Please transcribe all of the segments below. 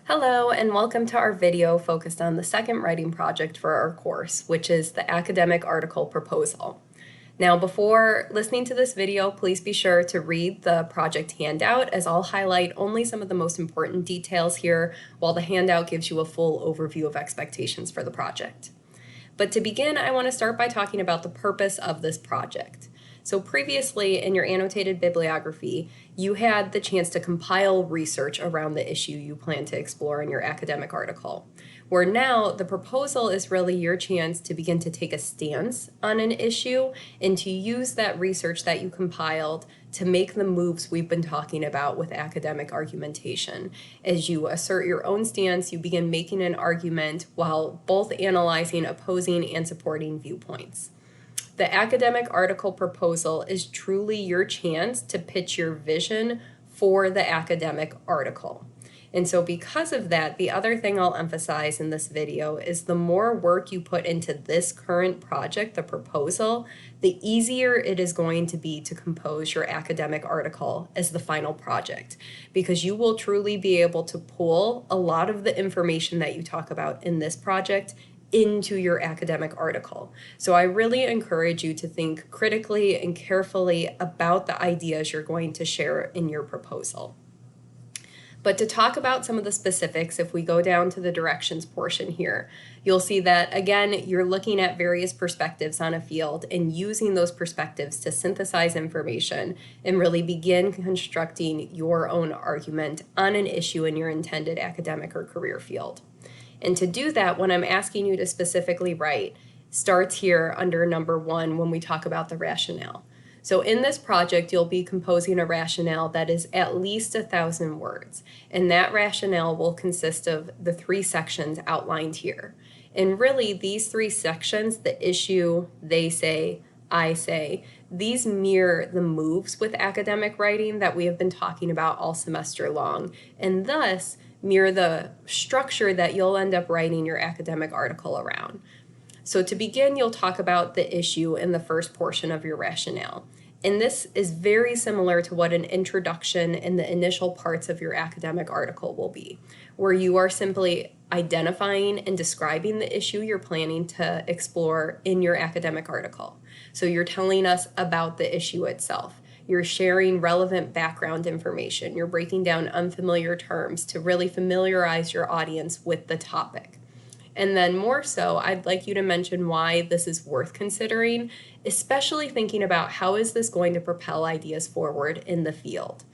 Hello and welcome to our video focused on the second writing project for our course, which is the academic article proposal. Now, before listening to this video, please be sure to read the project handout, as I'll highlight only some of the most important details here, while the handout gives you a full overview of expectations for the project. But to begin, I want to start by talking about the purpose of this project. So previously in your annotated bibliography, you had the chance to compile research around the issue you plan to explore in your academic article, where now the proposal is really your chance to begin to take a stance on an issue and to use that research that you compiled to make the moves we've been talking about with academic argumentation. As you assert your own stance, you begin making an argument while both analyzing opposing and supporting viewpoints. The academic article proposal is truly your chance to pitch your vision for the academic article. And so because of that, the other thing I'll emphasize in this video is the more work you put into this current project, the proposal, the easier it is going to be to compose your academic article as the final project, because you will truly be able to pull a lot of the information that you talk about in this project into your academic article. So I really encourage you to think critically and carefully about the ideas you're going to share in your proposal. But to talk about some of the specifics, if we go down to the directions portion here, you'll see that, again, you're looking at various perspectives on a field and using those perspectives to synthesize information and really begin constructing your own argument on an issue in your intended academic or career field. And to do that, what I'm asking you to specifically write starts here under number 1 when we talk about the rationale. So in this project, you'll be composing a rationale that is at least 1,000 words. And that rationale will consist of the 3 sections outlined here. And really, these 3 sections, the issue, they say, I say, these mirror the moves with academic writing that we have been talking about all semester long, and thus mirror the structure that you'll end up writing your academic article around. So to begin, you'll talk about the issue in the first portion of your rationale. And this is very similar to what an introduction and the initial parts of your academic article will be, where you are simply identifying and describing the issue you're planning to explore in your academic article. So you're telling us about the issue itself. You're sharing relevant background information. You're breaking down unfamiliar terms to really familiarize your audience with the topic. And then more so, I'd like you to mention why this is worth considering, especially thinking about how is this going to propel ideas forward in the field.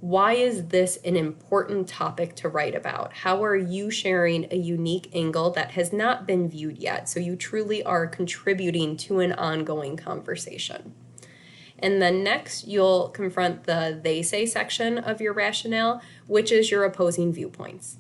Why is this an important topic to write about? How are you sharing a unique angle that has not been viewed yet, so you truly are contributing to an ongoing conversation? And then next, you'll confront the they say section of your rationale, which is your opposing viewpoints.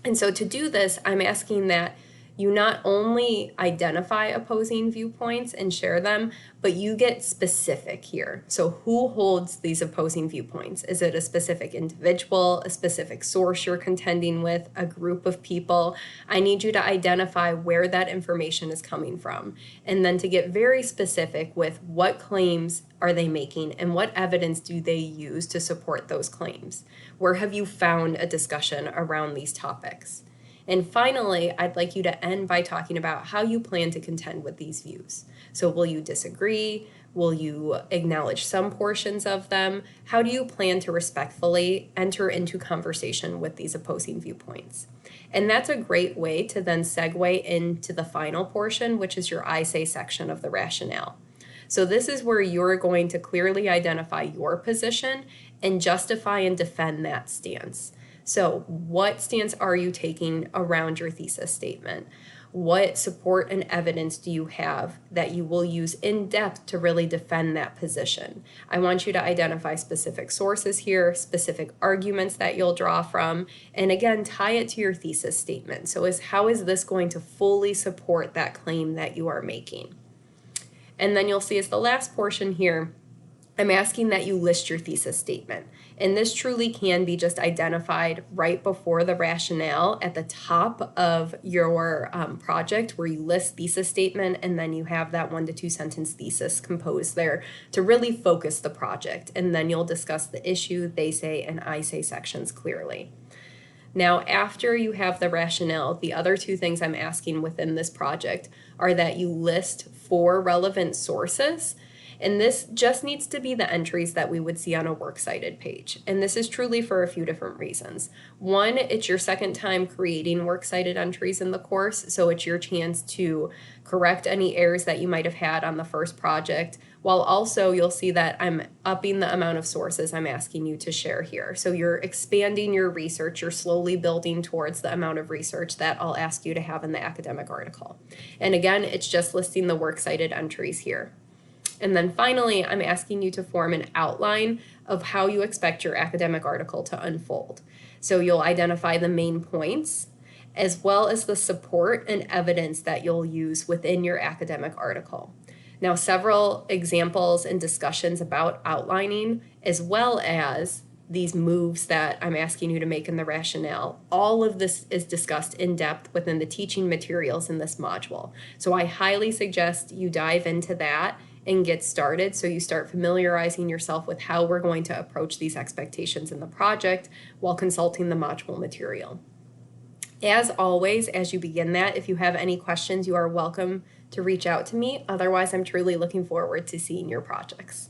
And so to do this, I'm asking that you not only identify opposing viewpoints and share them, but you get specific here. So who holds these opposing viewpoints? Is it a specific individual, a specific source you're contending with, a group of people? I need you to identify where that information is coming from, and then to get very specific with what claims are they making and what evidence do they use to support those claims? Where have you found a discussion around these topics? And finally, I'd like you to end by talking about how you plan to contend with these views. So will you disagree? Will you acknowledge some portions of them? How do you plan to respectfully enter into conversation with these opposing viewpoints? And that's a great way to then segue into the final portion, which is your I say section of the rationale. So this is where you're going to clearly identify your position and justify and defend that stance. So what stance are you taking around your thesis statement? What support and evidence do you have that you will use in depth to really defend that position? I want you to identify specific sources here, specific arguments that you'll draw from, and again, tie it to your thesis statement. So how is this going to fully support that claim that you are making? And then you'll see as the last portion here, I'm asking that you list your thesis statement. And this truly can be just identified right before the rationale at the top of your project, where you list thesis statement, and then you have that 1 to 2 sentence thesis composed there to really focus the project. And then you'll discuss the issue, they say, and I say sections clearly. Now, after you have the rationale, the other two things I'm asking within this project are that you list 4 relevant sources. And this just needs to be the entries that we would see on a works cited page. And this is truly for a few different reasons. One, it's your second time creating works cited entries in the course, so it's your chance to correct any errors that you might have had on the first project, while also you'll see that I'm upping the amount of sources I'm asking you to share here. So you're expanding your research, you're slowly building towards the amount of research that I'll ask you to have in the academic article. And again, it's just listing the works cited entries here. And then finally, I'm asking you to form an outline of how you expect your academic article to unfold. So you'll identify the main points, as well as the support and evidence that you'll use within your academic article. Now, several examples and discussions about outlining, as well as these moves that I'm asking you to make in the rationale, all of this is discussed in depth within the teaching materials in this module. So I highly suggest you dive into that and get started so you start familiarizing yourself with how we're going to approach these expectations in the project while consulting the module material. As always, as you begin that, if you have any questions, you are welcome to reach out to me. Otherwise, I'm truly looking forward to seeing your projects.